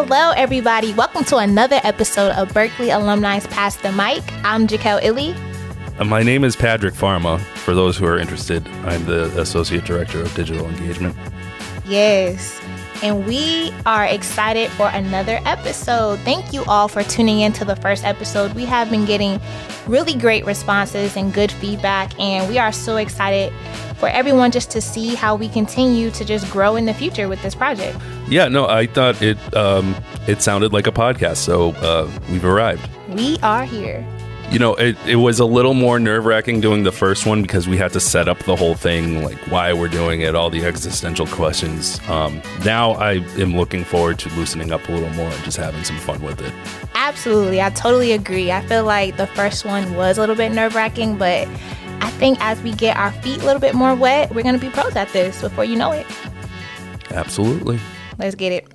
Hello, everybody. Welcome to another episode of Berkeley Alumni's Pass the Mic. I'm Jaquel and My name is Padriac Pharma. For those who are interested, I'm the Associate Director of Digital Engagement. Yes, and we are excited for another episode. Thank you all for tuning in to the first episode. We have been getting really great responses and good feedback, and we are so excited for everyone just to see how we continue to just grow in the future with this project. Yeah, no, I thought it sounded like a podcast, so we've arrived. We are here. You know, it was a little more nerve-wracking doing the first one because we had to set up the whole thing, like why we're doing it, all the existential questions. Now I am looking forward to loosening up a little more and just having some fun with it. Absolutely. I totally agree. I feel like the first one was a little bit nerve-wracking, but I think as we get our feet a little bit more wet, we're going to be pros at this before you know it. Absolutely. Let's get it.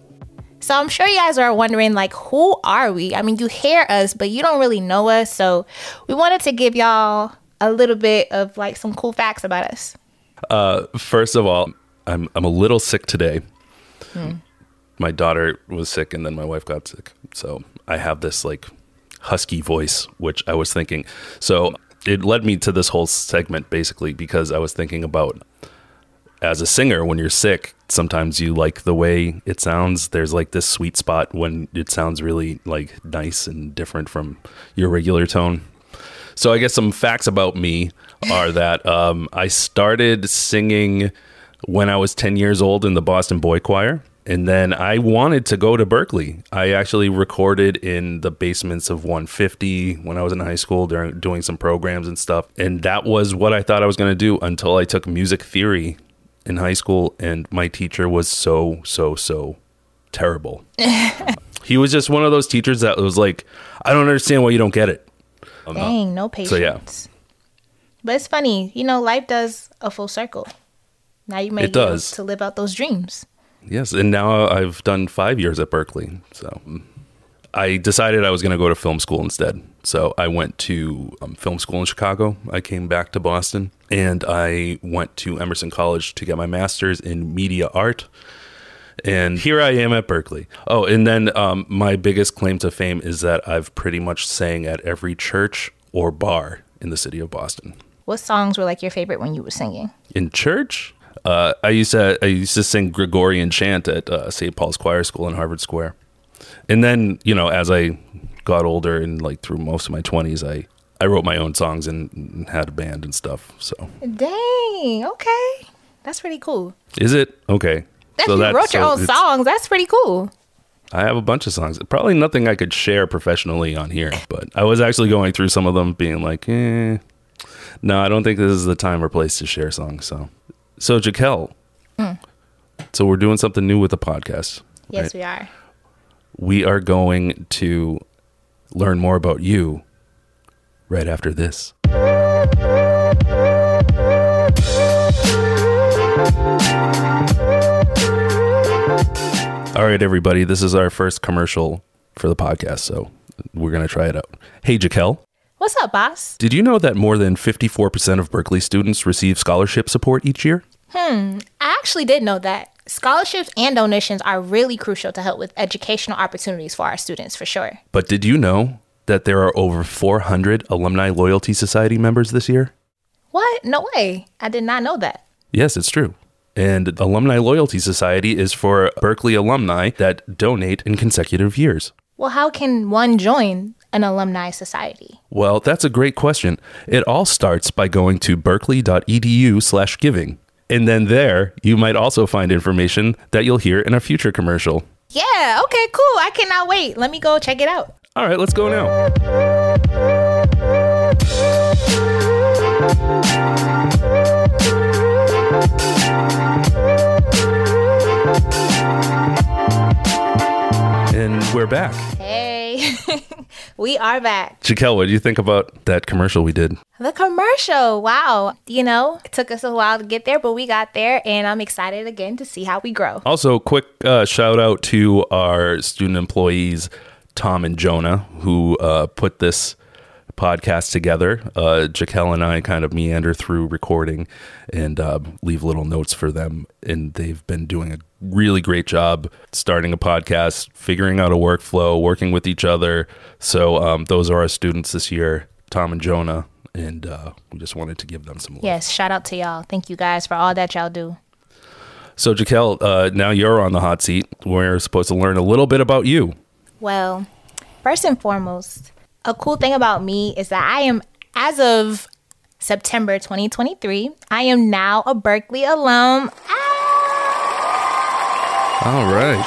So I'm sure you guys are wondering, like, who are we? I mean, you hear us, but you don't really know us. So we wanted to give y'all a little bit of, like, some cool facts about us. First of all, I'm a little sick today. My daughter was sick and then my wife got sick. So I have this, like, husky voice, which I was thinking. So it led me to this whole segment, basically, because I was thinking about, as a singer, when you're sick, sometimes you like the way it sounds. There's like this sweet spot when it sounds really like nice and different from your regular tone. So I guess some facts about me are that I started singing when I was 10 years old in the Boston Boy Choir. And then I wanted to go to Berkeley. I actually recorded in the basements of 150 when I was in high school doing some programs and stuff. And that was what I thought I was going to do until I took music theory in high school, and my teacher was so terrible. He was just one of those teachers that was like, I don't understand why you don't get it. Dang, no patience. So yeah. But it's funny, you know, life does a full circle. Now you may get to live out those dreams. Yes, and now I've done 5 years at Berkeley. So I decided I was going to go to film school instead. So I went to film school in Chicago. I came back to Boston, and I went to Emerson College to get my master's in media art. And here I am at Berkeley. Oh, and then my biggest claim to fame is that I've pretty much sang at every church or bar in the city of Boston. What songs were like your favorite when you were singing? In church? I used to sing Gregorian chant at St. Paul's Choir School in Harvard Square. And then, you know, as I got older and like through most of my 20s, I wrote my own songs and had a band and stuff. So dang, okay, that's pretty cool. Is it? Okay. You wrote your own songs. That's pretty cool. I have a bunch of songs. Probably nothing I could share professionally on here, but I was actually going through some of them being like, no, I don't think this is the time or place to share songs. So Jaquel, so we're doing something new with the podcast. Yes, right? we are. We are going to learn more about you right after this. All right, everybody, this is our first commercial for the podcast, so we're going to try it out. Hey, Jaquel. What's up, boss? Did you know that more than 54% of Berkeley students receive scholarship support each year? I actually did know that. Scholarships and donations are really crucial to help with educational opportunities for our students, for sure. But did you know that there are over 400 Alumni Loyalty Society members this year? What? No way. I did not know that. Yes, it's true. And Alumni Loyalty Society is for Berkeley alumni that donate in consecutive years. Well, how can one join an alumni society? Well, that's a great question. It all starts by going to berkeley.edu/giving. And then there, you might also find information that you'll hear in a future commercial. Yeah, okay, cool. I cannot wait. Let me go check it out. All right, let's go now. And we're back. Hey, we are back. Jaquel, what do you think about that commercial we did? The commercial, wow. You know, it took us a while to get there, but we got there, and I'm excited again to see how we grow. Also, quick shout out to our student employees, Tom and Jonah, who put this podcast together. Jaquel and I kind of meander through recording and leave little notes for them. And they've been doing a really great job starting a podcast, figuring out a workflow, working with each other. So those are our students this year, Tom and Jonah. And we just wanted to give them some love. Yes, shout out to y'all. Thank you guys for all that y'all do. So Jaquel, now you're on the hot seat. We're supposed to learn a little bit about you. Well, first and foremost, a cool thing about me is that I am, as of September 2023, I am now a Berklee alum. All right.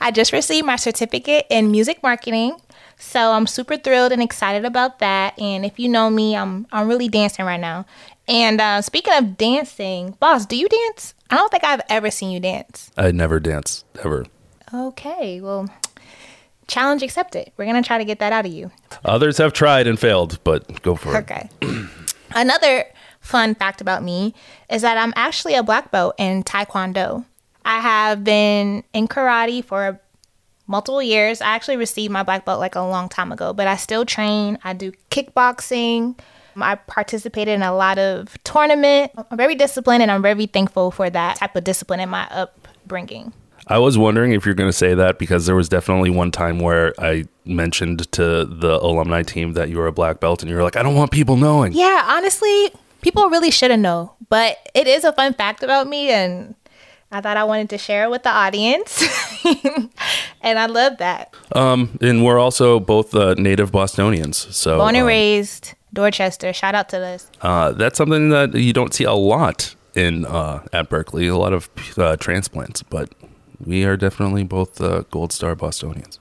I just received my certificate in music marketing. So I'm super thrilled and excited about that. And if you know me, I'm really dancing right now. And speaking of dancing, boss, do you dance? I don't think I've ever seen you dance. I never dance, ever. Okay, well, challenge accepted. We're going to try to get that out of you. Others have tried and failed, but go for it. Okay. Another fun fact about me is that I'm actually a black belt in Taekwondo. I have been in karate for multiple years. I actually received my black belt like a long time ago, but I still train. I do kickboxing. I participated in a lot of tournaments. I'm very disciplined, and I'm very thankful for that type of discipline in my upbringing. I was wondering if you're going to say that, because there was definitely one time where I mentioned to the alumni team that you were a black belt, and you were like, I don't want people knowing. Yeah, honestly, people really shouldn't know, but it is a fun fact about me, and I thought I wanted to share it with the audience. And I love that. And we're also both native Bostonians. So born and raised Dorchester. Shout out to this. That's something that you don't see a lot in at Berklee. A lot of transplants, but we are definitely both Gold Star Bostonians.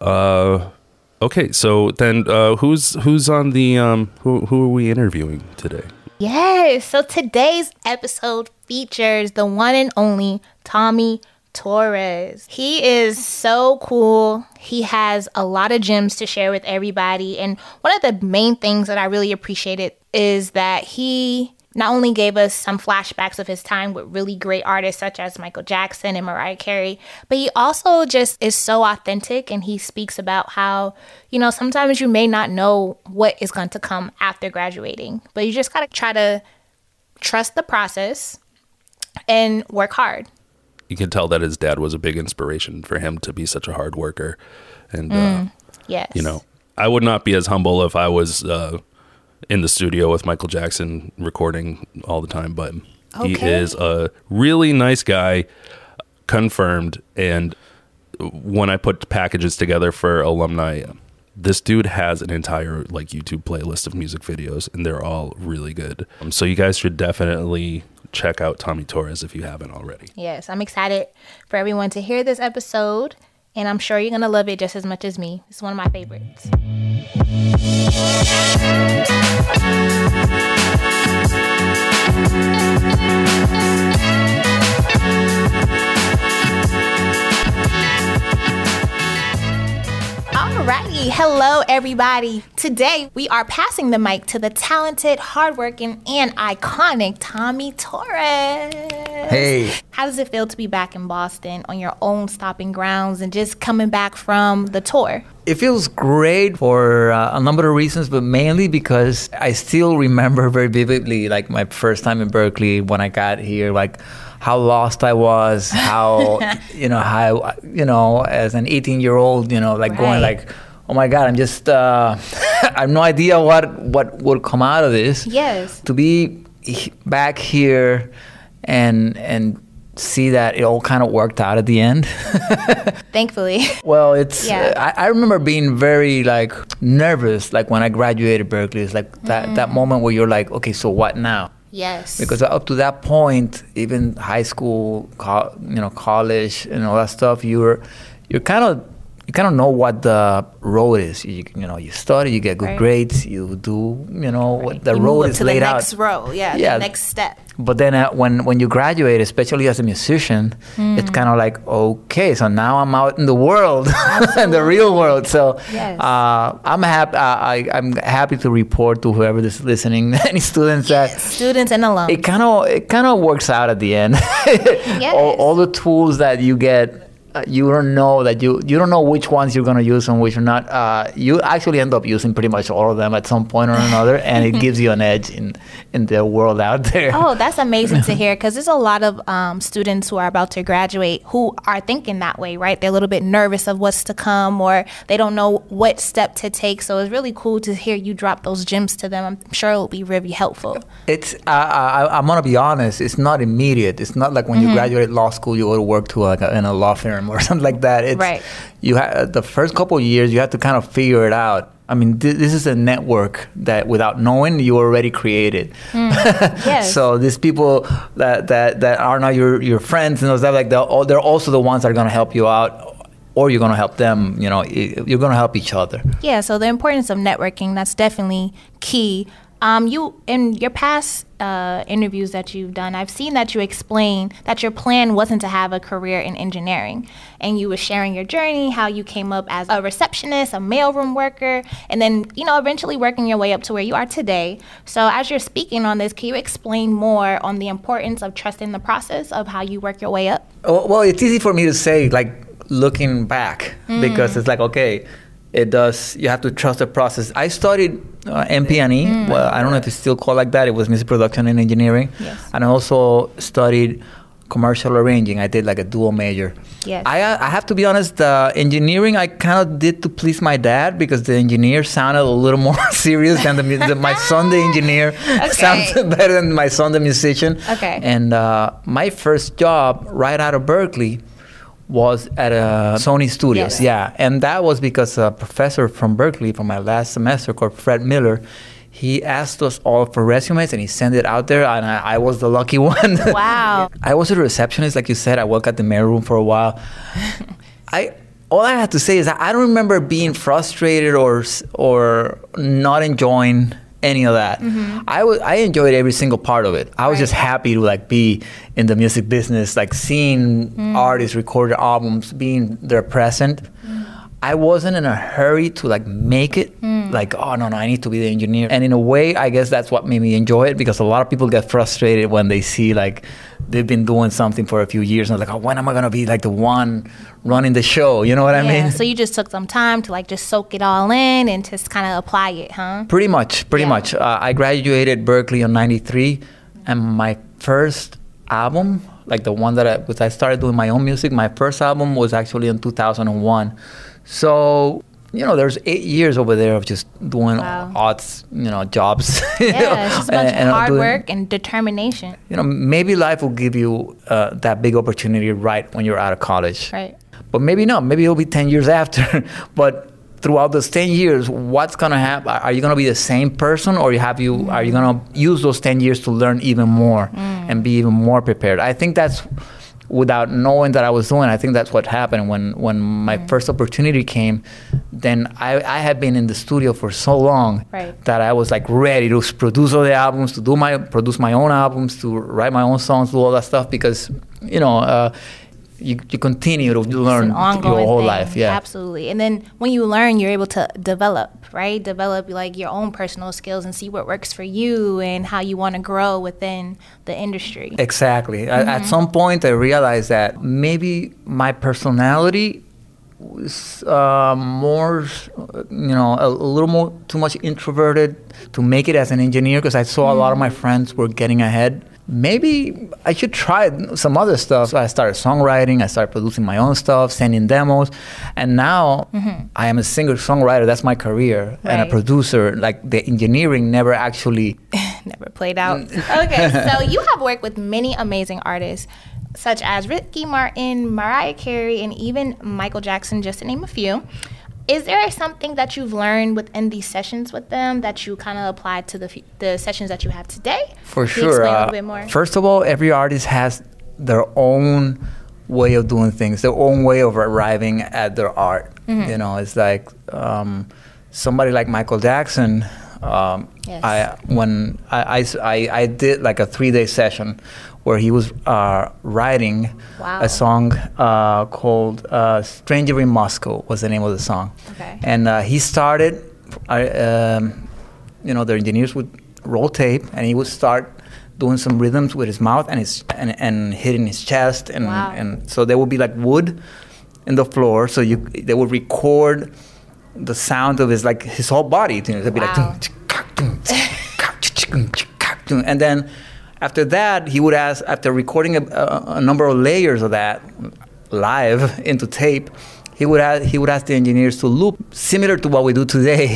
Okay, so then who's on the who are we interviewing today? Yes, so today's episode features the one and only Tommy Torres. He is so cool. He has a lot of gems to share with everybody. And one of the main things that I really appreciated is that he not only gave us some flashbacks of his time with really great artists such as Michael Jackson and Mariah Carey, but he also just is so authentic, and he speaks about how, you know, sometimes you may not know what is going to come after graduating, but you just got to try to trust the process and work hard. You can tell that his dad was a big inspiration for him to be such a hard worker. And, yes. You know, I would not be as humble if I was in the studio with Michael Jackson recording all the time, but he is a really nice guy, confirmed. And when I put packages together for alumni, this dude has an entire like YouTube playlist of music videos, and they're all really good. So you guys should definitely check out Tommy Torres if you haven't already. Yes, I'm excited for everyone to hear this episode, and I'm sure you're going to love it just as much as me. It's one of my favorites. Alrighty, hello everybody. Today we are passing the mic to the talented, hardworking, and iconic Tommy Torres. Hey. How does it feel to be back in Boston on your own stomping grounds and just coming back from the tour? It feels great for a number of reasons, but mainly because I still remember very vividly, like my first time in Berklee when I got here, like how lost I was, how, as an 18-year-old, like going like, oh my God, I'm just, I have no idea what would come out of this. Yes. To be back here and see that it all kind of worked out at the end. Thankfully. Well, it's, I remember being very like nervous, like when I graduated Berklee. It's like that moment where you're like, okay, so what now? Yes. Because up to that point, even high school, college, and all that stuff, you kind of know what the road is. You study, you get good grades, you do, what the road is laid out. The next row, the next step. But then when you graduate, especially as a musician, it's kind of like, okay, so now I'm out in the world, in the real world. So I'm happy. I'm happy to report to whoever is listening, any students students and alums. It kind of works out at the end. All the tools that you get you don't know that you don't know which ones you're going to use and which are not. You actually end up using pretty much all of them at some point or another, and it gives you an edge in the world out there. Oh, that's amazing to hear, because there's a lot of students who are about to graduate who are thinking that way, right? They're a little bit nervous of what's to come, or they don't know what step to take. So it's really cool to hear you drop those gems to them. I'm sure it'll be really helpful. It's I'm gonna be honest. It's not immediate. It's not like when you graduate law school, you go to work to in a law firm or something like that. It's, right. You the first couple of years, you have to kind of figure it out. I mean, this is a network that without knowing, you already created. Yes. So these people that are not your friends and stuff like that, they're also the ones that are gonna help you out, or you're gonna help them. You know, you're gonna help each other. Yeah. So the importance of networking, that's definitely key. You, in your past interviews that you've done, I've seen that you explain that your plan wasn't to have a career in engineering, and you were sharing your journey, how you came up as a receptionist, a mailroom worker, and then, you know, eventually working your way up to where you are today. So as you're speaking on this, can you explain more on the importance of trusting the process of how you work your way up? Well, it's easy for me to say, like, looking back, because it's like, okay, it does. You have to trust the process. I studied MP&E. Well, I don't know if it's still called like that. It was music production and engineering. Yes. And I also studied commercial arranging. I did like a dual major. Yes. I have to be honest, engineering I kind of did to please my dad, because the engineer sounded a little more serious than my son, the engineer. Sounds better than my son, the musician. Okay. And my first job right out of Berkeley was at Sony Studios. Yes. Yeah. And that was because a professor from Berkeley from my last semester called Fred Miller, he asked us all for resumes and he sent it out there, and I was the lucky one. Wow. I was a receptionist, like you said. I worked at the mailroom for a while. All I have to say is that I don't remember being frustrated or not enjoying any of that. I enjoyed every single part of it. I was just happy to like be in the music business, like seeing artists record their albums, being there present. I wasn't in a hurry to like make it. Like, oh no, I need to be the engineer. And in a way, I guess that's what made me enjoy it, because a lot of people get frustrated when they see like they've been doing something for a few years and they're like, oh, when am I gonna be like the one running the show? You know what I mean? So you just took some time to like just soak it all in and just kind of apply it, huh? Pretty much. I graduated Berkeley in '93, and my first album, like the one that I started doing my own music, my first album was actually in 2001. So, you know, there's 8 years over there of just doing odds, jobs. Yeah, it's just a bunch of hard work and determination. You know, maybe life will give you that big opportunity right when you're out of college. Right. But maybe not. Maybe it'll be 10 years after. But throughout those 10 years, what's going to happen? Are you going to be the same person, or are you going to use those 10 years to learn even more and be even more prepared? I think that's, without knowing that I was doing, I think that's what happened when my first opportunity came. Then I had been in the studio for so long that I was like ready to produce all the albums, to produce my own albums, to write my own songs, do all that stuff, because you continue to learn your whole life. Yeah, absolutely. And then when you learn, you're able to develop like your own personal skills and see what works for you and how you want to grow within the industry. Exactly. At some point, I realized that maybe my personality was more, a little more too much introverted to make it as an engineer, because I saw a lot of my friends were getting ahead. Maybe I should try some other stuff. So I started songwriting, I started producing my own stuff, sending demos, and now I am a singer-songwriter. That's my career, and a producer. Like, the engineering never actually... never played out. Okay, so you have worked with many amazing artists, such as Ricky Martin, Mariah Carey, and even Michael Jackson, just to name a few. Is there something that you've learned within these sessions with them that you kind of applied to the sessions that you have today? For Can you sure. explain a little bit more? First of all, every artist has their own way of doing things, their own way of arriving at their art. You know, it's like somebody like Michael Jackson. I did like a 3-day session where he was writing a song called Stranger in Moscow was the name of the song. Okay. And he started, the engineers would roll tape, and he would start doing some rhythms with his mouth and hitting his chest. And so there would be like wood in the floor. So they would record the sound of his whole body. It'd be like, and then after that, he would ask, after recording a number of layers of that live into tape, he would ask the engineers to loop, similar to what we do today,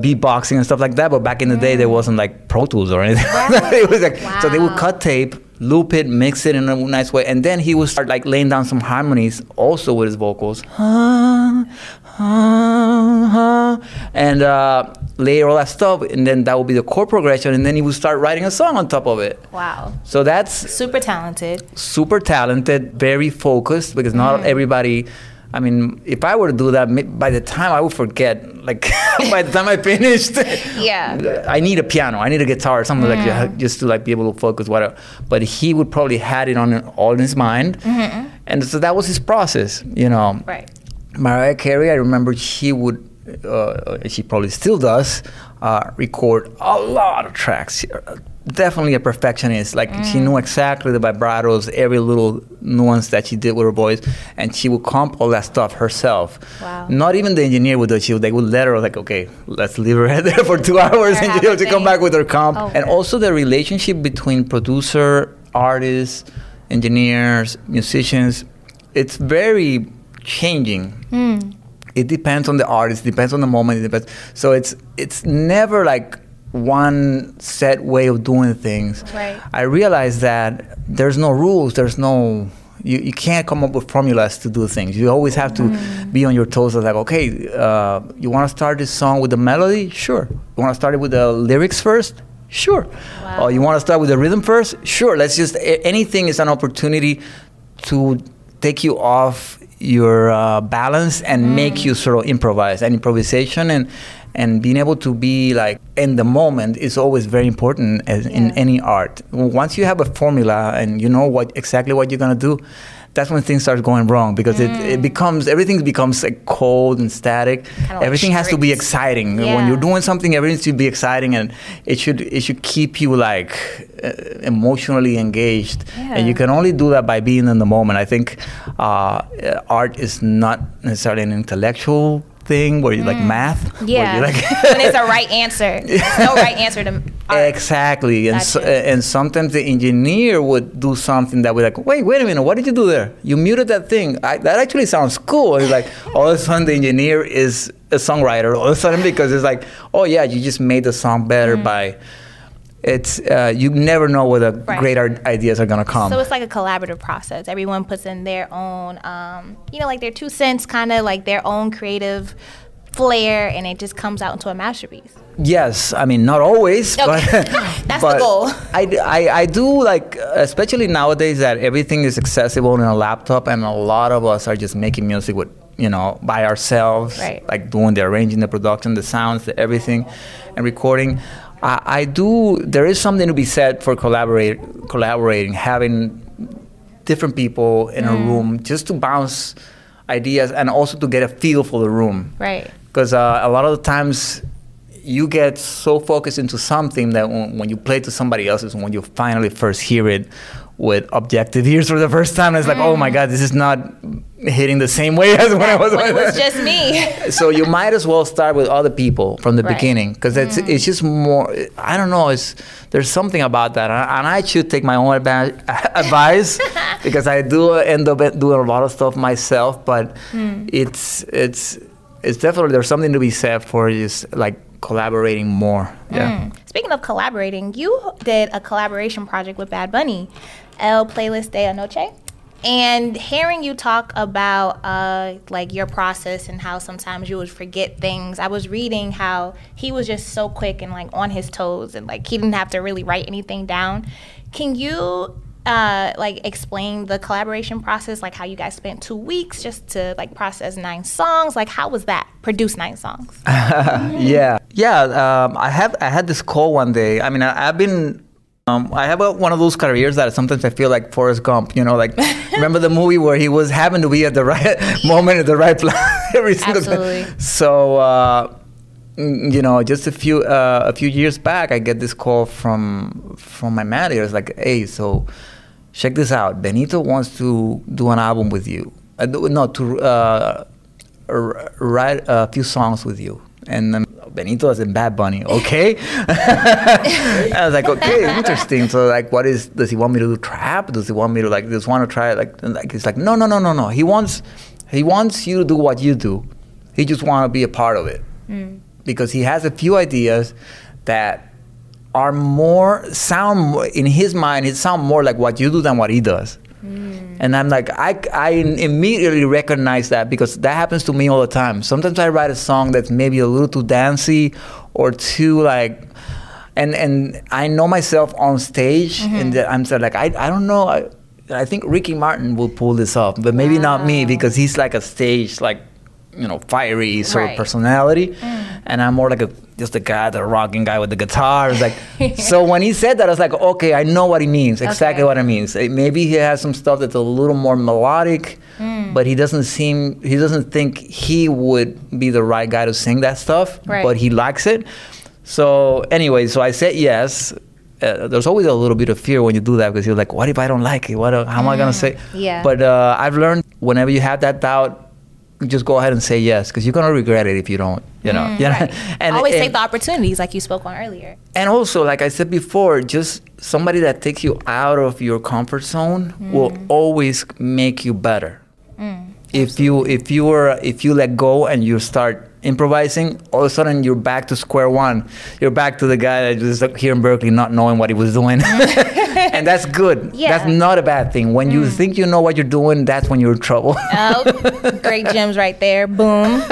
beatboxing and stuff like that. But back in the day, there wasn't like Pro Tools or anything. Right. It was like, so they would cut tape, loop it, mix it in a nice way, and then he would start like laying down some harmonies also with his vocals, and layer all that stuff, and then that would be the chord progression, and then he would start writing a song on top of it. Wow. So that's super talented, very focused, because not everybody, I mean, if I were to do that, by the time I would forget, like by the time I finished, I need a piano, I need a guitar, something like that, just to like be able to focus, whatever. But he would probably had it on all in his mind, and so that was his process, you know. Right. Mariah Carey, I remember she would, she probably still does, record a lot of tracks. Definitely a perfectionist. Like she knew exactly the vibratos, every little nuance that she did with her voice, and she would comp all that stuff herself. Wow. Not even the engineer would do it. They would let her like, okay, let's leave her there for 2 hours and she'll to come back with her comp. Oh, and also the relationship between producer, artists, engineers, musicians, it's very changing. It depends on the artist, depends on the moment, it depends. So it's never like one set way of doing things. Right. I realized that there's no rules, there's no, you can't come up with formulas to do things. You always have to be on your toes. Like, okay, you want to start this song with the melody? Sure. You want to start it with the lyrics first? Sure. Wow. You want to start with the rhythm first? Sure. Let's just, anything is an opportunity to take you off your balance and make you sort of improvise. And improvisation and being able to be like in the moment is always very important in any art. Once you have a formula and you know exactly what you're gonna do, that's when things start going wrong, because everything becomes like cold and static. Everything has to be exciting. When you're doing something, everything should be exciting, and it should keep you like emotionally engaged. And you can only do that by being in the moment. I think art is not necessarily an intellectual thing where you like math. Yeah, like when it's a right answer. There's no right answer to art. Exactly. And sometimes the engineer would do something that would like, wait a minute, what did you do there? You muted that thing. That actually sounds cool. And it's like, all of a sudden the engineer is a songwriter all of a sudden, because it's like, oh yeah, you just made the song better by... It's you never know where the great ideas are gonna come. So it's like a collaborative process. Everyone puts in their own, like their 2 cents, kind of like their own creative flair, and it just comes out into a masterpiece. Yes, I mean not always, but that's the goal. I do like, especially nowadays that everything is accessible in a laptop, and a lot of us are just making music with by ourselves, like doing the arranging, the production, the sounds, everything, and recording. There is something to be said for collaborating, having different people in a room just to bounce ideas and also to get a feel for the room. Right. Because a lot of the times you get so focused into something that when you play to somebody else's, when you finally first hear it with objective ears for the first time, it's like, oh my God, this is not hitting the same way as when I was. When it was just me. So you might as well start with other people from the beginning, because it's just more. I don't know. There's something about that, and I should take my own advice because I do end up doing a lot of stuff myself. But it's definitely, there's something to be said for just like collaborating more. Yeah. Speaking of collaborating, you did a collaboration project with Bad Bunny, El Playlist de Anoche. And hearing you talk about like your process and how sometimes you would forget things, I was reading how he was just so quick and like on his toes, and like he didn't have to really write anything down. Can you like explain the collaboration process, like how you guys spent 2 weeks just to like process 9 songs? Like how was that? Produce 9 songs? Yeah. I had this call one day. I mean, I've been. I have one of those careers that sometimes I feel like Forrest Gump, like, remember the movie where he was having to be at the right moment at the right place every single time. So, just a few years back, I get this call from my manager. It's like, hey, so check this out. Benito wants to do an album with you. no, to write a few songs with you. And Benito is in Bad Bunny, okay? I was like, okay, interesting. So like, does he want me to do trap? Does he want me to just want to try like he's like, no. He wants you to do what you do. He just want to be a part of it. Because he has a few ideas that are in his mind, it sound more like what you do than what he does. And I'm like, I immediately recognize that, because that happens to me all the time. Sometimes I write a song that's maybe a little too dancey or too like, and I know myself on stage, and I'm sort of like, I don't know. I think Ricky Martin will pull this off, but maybe not me, because he's like a stage, like, fiery sort of personality. And I'm more like just a guy, the rocking guy with the guitar. It's like, so when he said that, I was like, okay, I know what he means, exactly what it means. Maybe he has some stuff that's a little more melodic, but he doesn't think he would be the right guy to sing that stuff, but he likes it. So anyway, so I said yes. There's always a little bit of fear when you do that, because you're like, what if I don't like it? How am I going to say? Yeah. But I've learned whenever you have that doubt, just go ahead and say yes, because you're going to regret it if you don't, Right. And always take the opportunities like you spoke on earlier. And also, like I said before, just somebody that takes you out of your comfort zone will always make you better. If you let go and you start improvising, all of a sudden you're back to square one. You're back to the guy that was here in Berkeley not knowing what he was doing. And that's good. Yeah. That's not a bad thing. When you think you know what you're doing, that's when you're in trouble. Oh, great gems right there. Boom.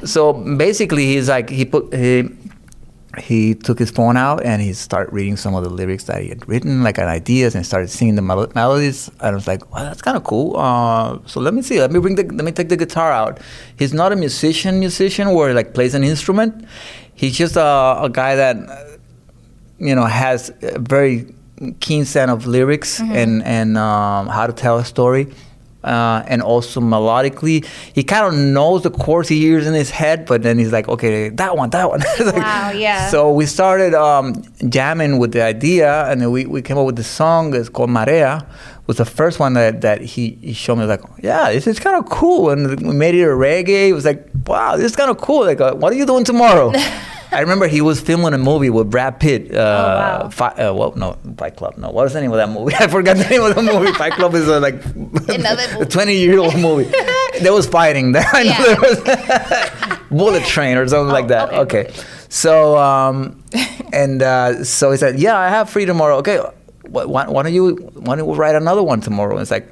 So basically, he's like, he took his phone out and he started reading some of the lyrics that he had written, like ideas, and started singing the melodies. And I was like, well, that's kind of cool. So let me see. Let me take the guitar out. He's not a musician where he like plays an instrument. He's just a guy that has a very keen sense of lyrics and how to tell a story. And also melodically, he kind of knows the chords he hears in his head, but then he's like, okay, that one. Like, wow, yeah. So we started jamming with the idea, and then we came up with the song. It's called Mariah. Was the first one that he showed me. Like, yeah, this is kind of cool, and we made it a reggae. It was like, wow, this is kind of cool. Like, what are you doing tomorrow? I remember he was filming a movie with Brad Pitt. Fight Club. No, what was the name of that movie? I forgot the name of the movie. Fight Club is like a 20-year-old movie. There was fighting. I know there was Bullet Train or something like that. Okay. So so he said, yeah, I have free tomorrow. Okay, why don't you write another one tomorrow? And it's like,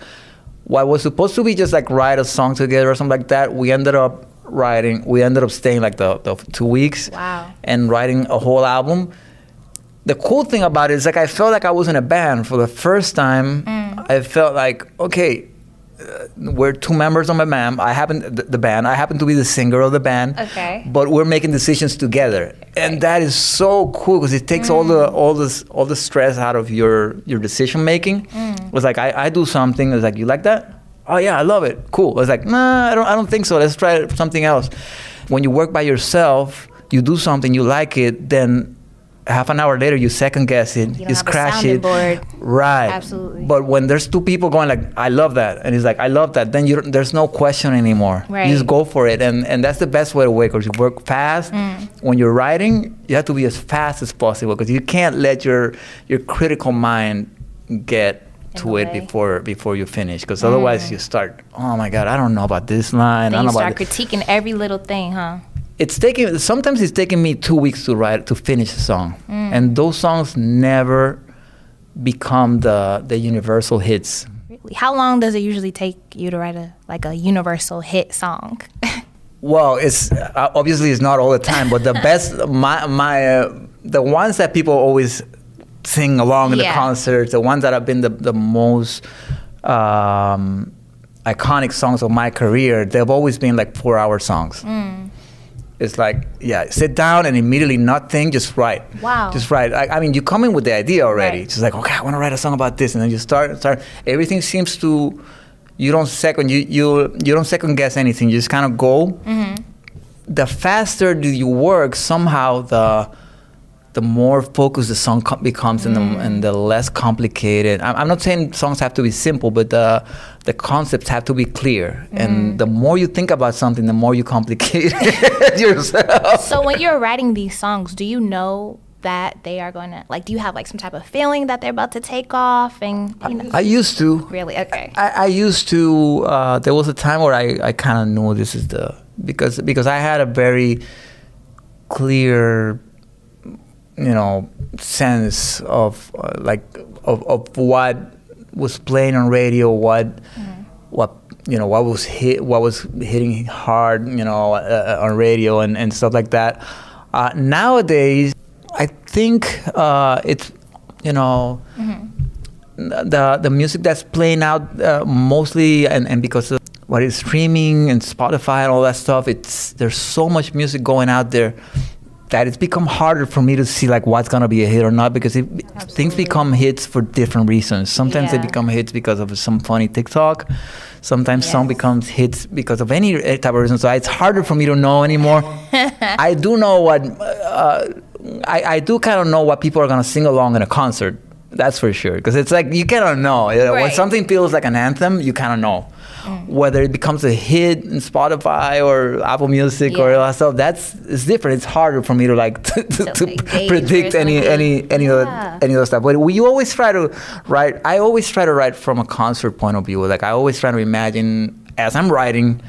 what was supposed to be just like write a song together or something like that. We ended up staying like the 2 weeks. Wow. And writing a whole album. The cool thing about it is like I felt like I was in a band for the first time. I felt like, okay, we're two members of my band. I happen to be the singer of the band. Okay. But we're making decisions together, and that is so cool because it takes all the stress out of your decision making. It was like I do something. It's like, you like that? Oh yeah, I love it. Cool. I was like, nah, I don't think so. Let's try something else. When you work by yourself, you do something, you like it, then half an hour later you second guess it, you scratch it. Right. Absolutely. But when there's two people going like, I love that, and he's like, I love that, then there's no question anymore. Right. You just go for it, and that's the best way to work. Because you work fast. When you're writing, you have to be as fast as possible because you can't let your critical mind get to it before you finish, because otherwise you start, oh my God, I don't know about this line. Then I don't you know start about critiquing every little thing, huh? Sometimes it's taking me 2 weeks to finish a song, and those songs never become the universal hits. Really? How long does it usually take you to write a universal hit song? Well, it's obviously it's not all the time, but the best the ones that people always sing along in the concerts, the ones that have been the most iconic songs of my career, they've always been like 4-hour songs. It's like, sit down and immediately not think, just write. Wow. Just write. I mean, you come in with the idea already. Right. Just like, okay, I want to write a song about this, and then you start. Everything seems to, you don't second guess anything. You just kind of go. The faster do you work, somehow the the more focused the song becomes and the less complicated. I'm not saying songs have to be simple, but the concepts have to be clear. And the more you think about something, the more you complicate it yourself. So when you're writing these songs, do you know that they are going to, like, do you have like some type of feeling that they're about to take off? And you know? I used to. Really? Okay. I used to. There was a time where I kind of knew this is because I had a very clear, sense of of what was playing on radio, what was hitting hard, on radio and stuff like that. Nowadays, I think it's the music that's playing out mostly, and because of what is streaming and Spotify and all that stuff, there's so much music going out there that it's become harder for me to see like what's gonna be a hit or not, because things become hits for different reasons. Sometimes they become hits because of some funny TikTok. Sometimes song becomes hits because of any type of reason. So it's harder for me to know anymore. I do know what I do kind of know what people are gonna sing along in a concert. That's for sure, because it's like you kind of know when something feels like an anthem. You kind of know. Whether it becomes a hit in Spotify or Apple Music or all that stuff, it's different. It's harder for me to to predict any other stuff. But we always try to write. I always try to write from a concert point of view. Like I always try to imagine as I'm writing.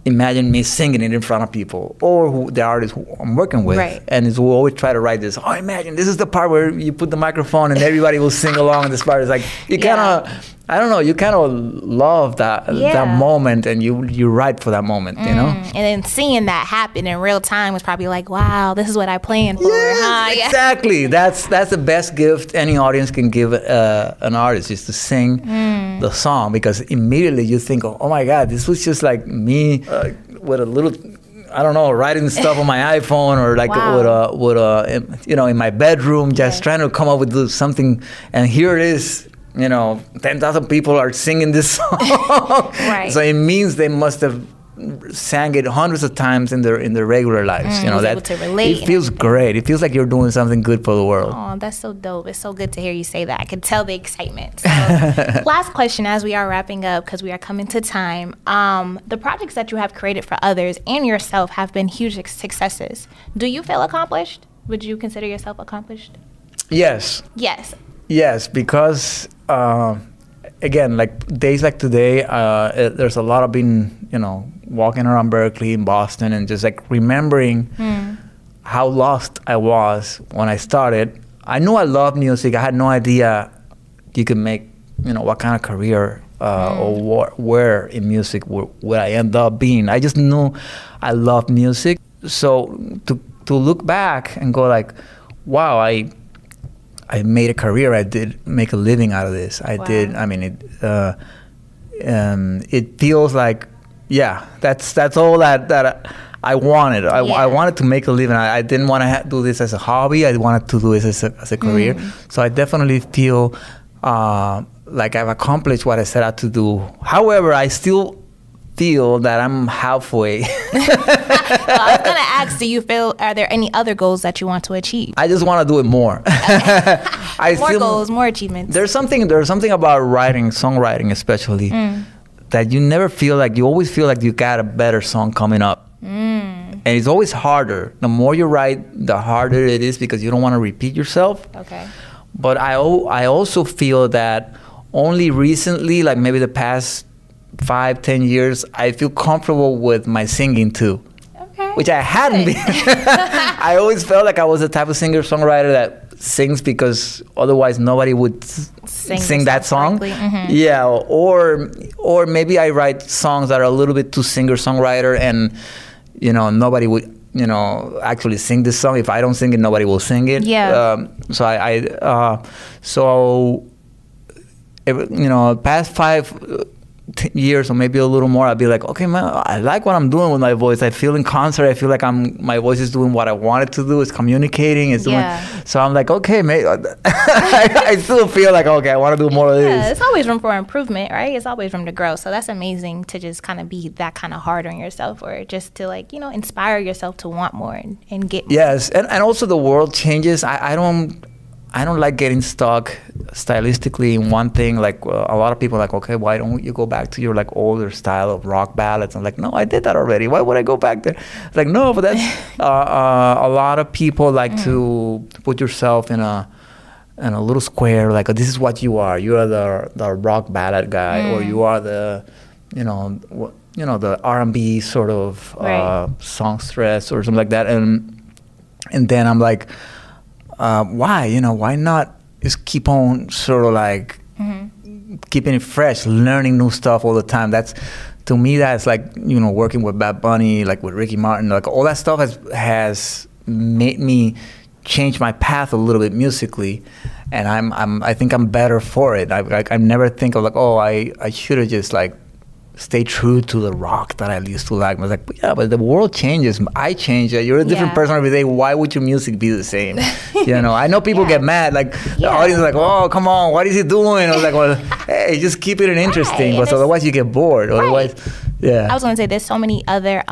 Imagine me singing it in front of people or the artist who I'm working with. Right. And we always try to write this. Oh, imagine this is the part where you put the microphone and everybody will sing along. And this part is like, you kind of, I don't know, you kind of love that moment, and you write for that moment, And then seeing that happen in real time was probably like, wow, this is what I planned for. Yes, exactly. That's the best gift any audience can give an artist, is to sing the song, because immediately you think, oh my God, this was just like me with a little, I don't know, writing stuff on my iPhone, or like in my bedroom, just trying to come up with something, and here it is. 10,000 people are singing this song. So it means they must have sang it hundreds of times in their regular lives. Able to relate. It feels great. It feels like you're doing something good for the world. Oh, that's so dope. It's so good to hear you say that. I can tell the excitement. So, last question as we are wrapping up, because we are coming to time. The projects that you have created for others and yourself have been huge successes. Do you feel accomplished? Would you consider yourself accomplished? Yes. Yes, because again, like days like today, there's a lot of being, walking around Berkeley and Boston and just like remembering how lost I was when I started. I knew I loved music. I had no idea you could make, what kind of career or where in music would I end up being. I just knew I loved music. So to look back and go like, wow, I made a career. I did make a living out of this. I did. I mean, it feels like, that's all that I wanted. I wanted to make a living. I didn't want to do this as a hobby. I wanted to do this as a career. So I definitely feel like I've accomplished what I set out to do. However, I still feel that I'm halfway. Well, I was going to ask, do you feel, are there any other goals that you want to achieve? I just want to do it more. More goals, more achievements. There's something about songwriting especially, that you always feel like you got a better song coming up. And it's always harder. The more you write, the harder it is, because you don't want to repeat yourself. Okay. But I also feel that only recently, like maybe the past 5-10 years, I feel comfortable with my singing too. Okay. Which I hadn't been. I always felt like I was the type of singer-songwriter that sings because otherwise nobody would sing that song. Yeah, or maybe I write songs that are a little bit too singer-songwriter, and nobody would actually sing this song. If I don't sing it, nobody will sing it. Yeah. So past 5 years or maybe a little more, I'll be like, okay, man, I like what I'm doing with my voice. I feel in concert. I feel like my voice is doing what I want it to do. It's communicating. It's doing. So I'm like, okay, man. I still feel like, okay, I want to do more of this. Yeah, it's always room for improvement, right? It's always room to grow. So that's amazing to just kind of be that kind of hard on yourself, or just to like, inspire yourself to want more and get more. Yes, and also the world changes. I don't like getting stuck stylistically in one thing. Like a lot of people are like, okay, why don't you go back to your like older style of rock ballads? I'm like, no, I did that already. Why would I go back there? It's like, no, but that's a lot of people like to put yourself in a little square. Like, this is what you are. You are the rock ballad guy, or you are the, the R&B sort of songstress or something like that. And then I'm like, why? Why not just keep on sort of like keeping it fresh, learning new stuff all the time? That's, to me, that's like, working with Bad Bunny, like with Ricky Martin, like all that stuff has made me change my path a little bit musically, and I think I'm better for it. I never think of like, oh, I should have just like stay true to the rock that I used to like. I was like, yeah, but the world changes. I change. You're a different person every day. Why would your music be the same? I know people get mad. Like the audience is like, oh, come on, what is he doing? I was like, well, hey, just keep it interesting. But otherwise you get bored. Otherwise, I was going to say there's so many other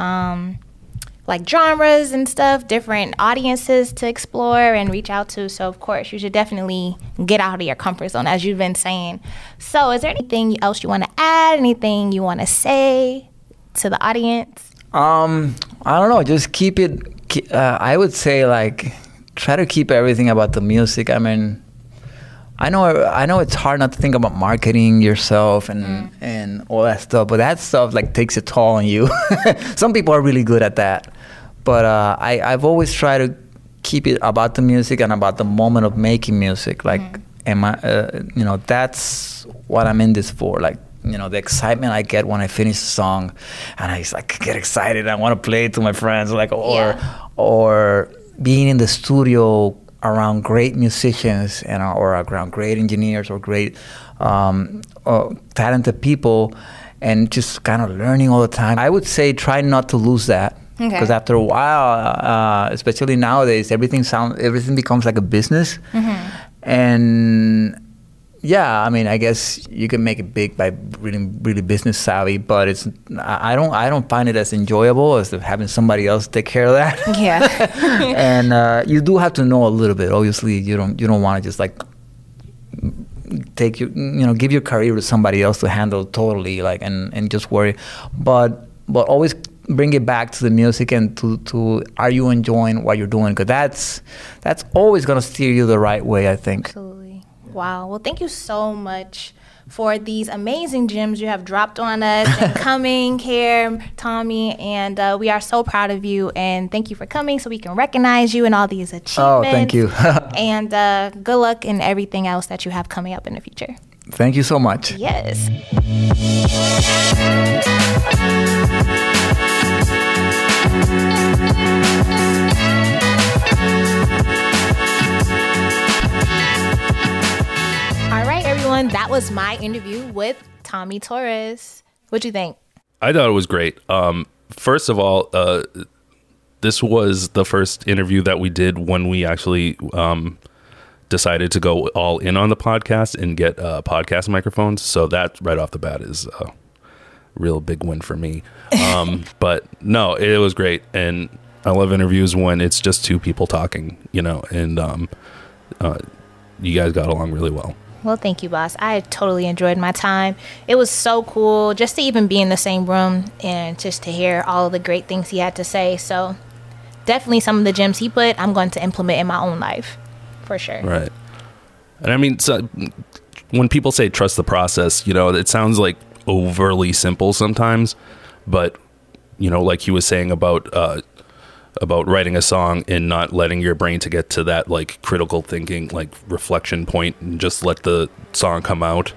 like genres and stuff, different audiences to explore and reach out to. So of course you should definitely get out of your comfort zone, as you've been saying. So is there anything else you want to add? Anything you want to say to the audience? I don't know. Just keep it. I would say like try to keep everything about the music. I mean, I know it's hard not to think about marketing yourself and all that stuff, but that stuff like takes a toll on you. Some people are really good at that, but I've always tried to keep it about the music and about the moment of making music. Like, that's what I'm in this for. Like, the excitement I get when I finish a song, and I just like get excited. I want to play it to my friends, like or being in the studio around great musicians or around great engineers or great talented people, and just kind of learning all the time. I would say try not to lose that, because after a while, especially nowadays, everything becomes like a business. And I mean, I guess you can make it big by really, really business savvy, but I don't find it as enjoyable as having somebody else take care of that. And you do have to know a little bit. Obviously, you don't want to just like take give your career to somebody else to handle totally, like and just worry, but always bring it back to the music and to are you enjoying what you're doing? Because that's always gonna steer you the right way, I think. Absolutely. Wow. Well, thank you so much for these amazing gems you have dropped on us and coming here, Tommy. And we are so proud of you. And thank you for coming so we can recognize you and all these achievements. Oh, thank you. And good luck in everything else that you have coming up in the future. Thank you so much. Yes. That was my interview with Tommy Torres. What'd you think? I thought it was great. First of all, this was the first interview that we did when we actually decided to go all in on the podcast and get podcast microphones. So that right off the bat is a real big win for me. But no, it was great. And I love interviews when it's just two people talking, and you guys got along really well. Well, thank you, boss. I totally enjoyed my time. It was so cool just to even be in the same room and just to hear all of the great things he had to say. So definitely some of the gems he put, I'm going to implement in my own life for sure. Right. And I mean, so when people say trust the process, it sounds like overly simple sometimes, but like he was saying about writing a song and not letting your brain to get to that like critical thinking, like reflection point, and just let the song come out.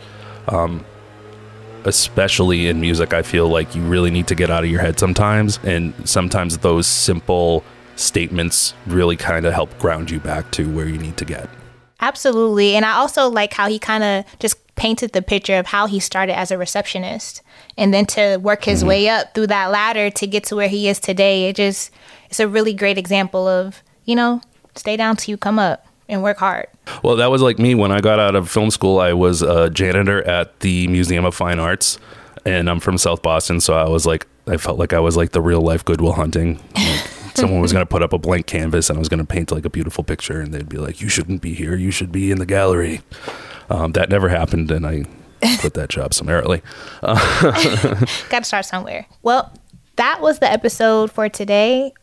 Especially in music, I feel like you really need to get out of your head sometimes, and sometimes those simple statements really kind of help ground you back to where you need to get. Absolutely. And I also like how he kind of just painted the picture of how he started as a receptionist and then to work his way up through that ladder to get to where he is today. It's a really great example of, stay down till you come up and work hard. Well, that was like me when I got out of film school. I was a janitor at the Museum of Fine Arts, and I'm from South Boston, so I felt like I was like the real life Goodwill Hunting. Like, someone was going to put up a blank canvas and I was going to paint like a beautiful picture, and they'd be like, you shouldn't be here, you should be in the gallery. That never happened, and I quit that job summarily. Got to start somewhere. Well, that was the episode for today.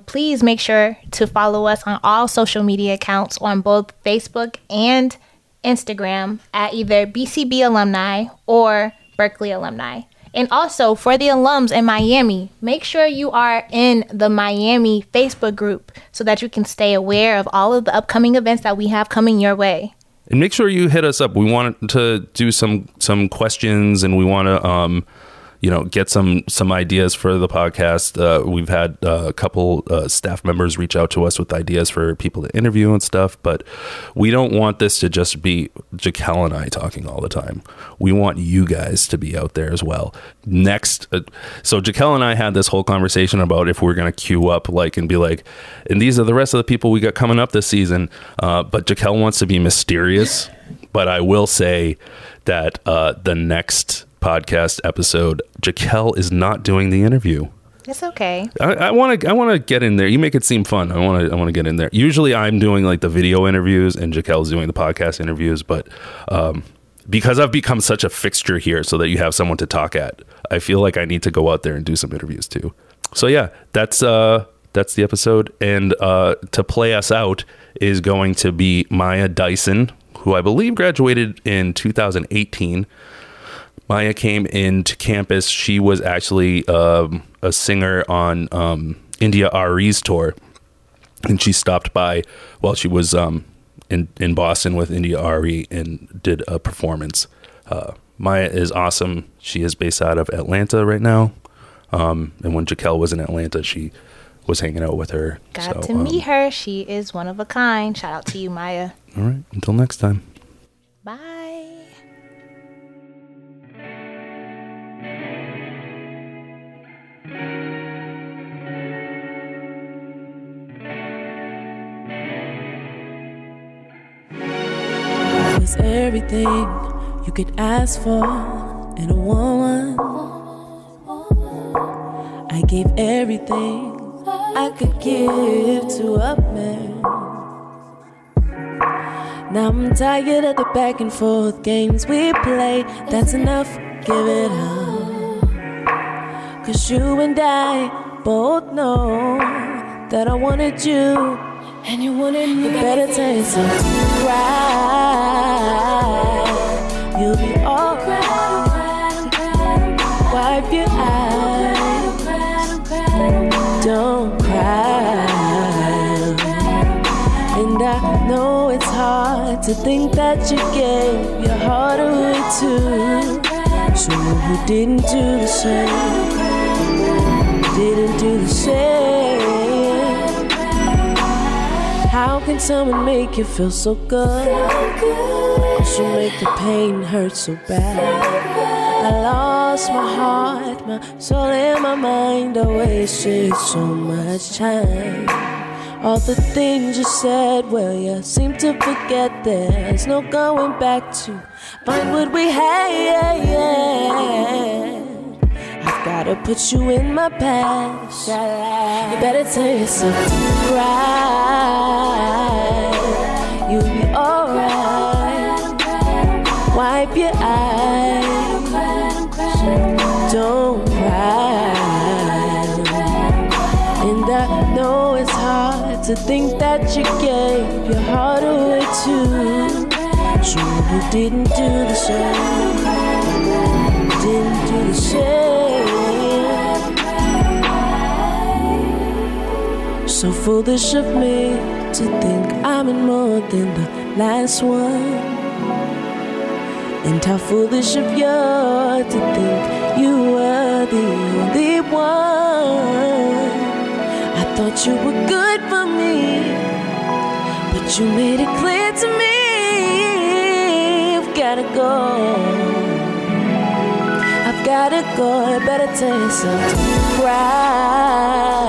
Please make sure to follow us on all social media accounts on both Facebook and Instagram at either BCB Alumni or Berkeley Alumni. And also, for the alums in Miami, make sure you are in the Miami Facebook group so that you can stay aware of all of the upcoming events that we have coming your way. And make sure you hit us up. We want to do some questions, and we want to get some ideas for the podcast. We've had a couple staff members reach out to us with ideas for people to interview and stuff, but we don't want this to just be Jaquel and I talking all the time. We want you guys to be out there as well. Next, so Jaquel and I had this whole conversation about if we're going to queue up and be like, and these are the rest of the people we got coming up this season. But Jaquel wants to be mysterious, but I will say that the next podcast episode, Jaquel is not doing the interview. It's okay. I want to get in there. You make it seem fun. I want to get in there. Usually I'm doing like the video interviews and Jaquel's doing the podcast interviews, but because I've become such a fixture here so that you have someone to talk at, I feel like I need to go out there and do some interviews too. So yeah, that's the episode. And to play us out is going to be Maya Dyson, who I believe graduated in 2018. Maya came into campus. She was actually a singer on India Ari's tour, and she stopped by while she was in Boston with India Ari and did a performance. Maya is awesome. She is based out of Atlanta right now, and when Jaquel was in Atlanta, she was hanging out with her. Got to meet her. She is one of a kind. Shout out to you, Maya. All right. Until next time. Bye. Was everything you could ask for in a woman. I gave everything I could give to a man. Now I'm tired of the back and forth games we play. That's enough, give it up. 'Cause you and I both know that I wanted you and you wanted me. You better tell yourself to cry. You'll be alright. Wipe your eyes. Don't cry. And I know it's hard to think that you gave your heart away too. So you didn't do the same. Didn't do the same. How can someone make you feel so good? Also make the pain hurt so bad. I lost my heart, my soul and my mind. I wasted so much time. All the things you said, well, you seem to forget there's no going back to find what we had. I've gotta put you in my past. You better tell yourself to cry. You'll be alright. Wipe your eyes. Don't cry. And I know it's hard to think that you gave your heart away too. So you didn't do the same. Didn't do the same. So foolish of me to think I'm in more than the last one. And how foolish of you to think you were the only one. I thought you were good for me, but you made it clear to me you've got gotta go. I've gotta go, I better tell you something right.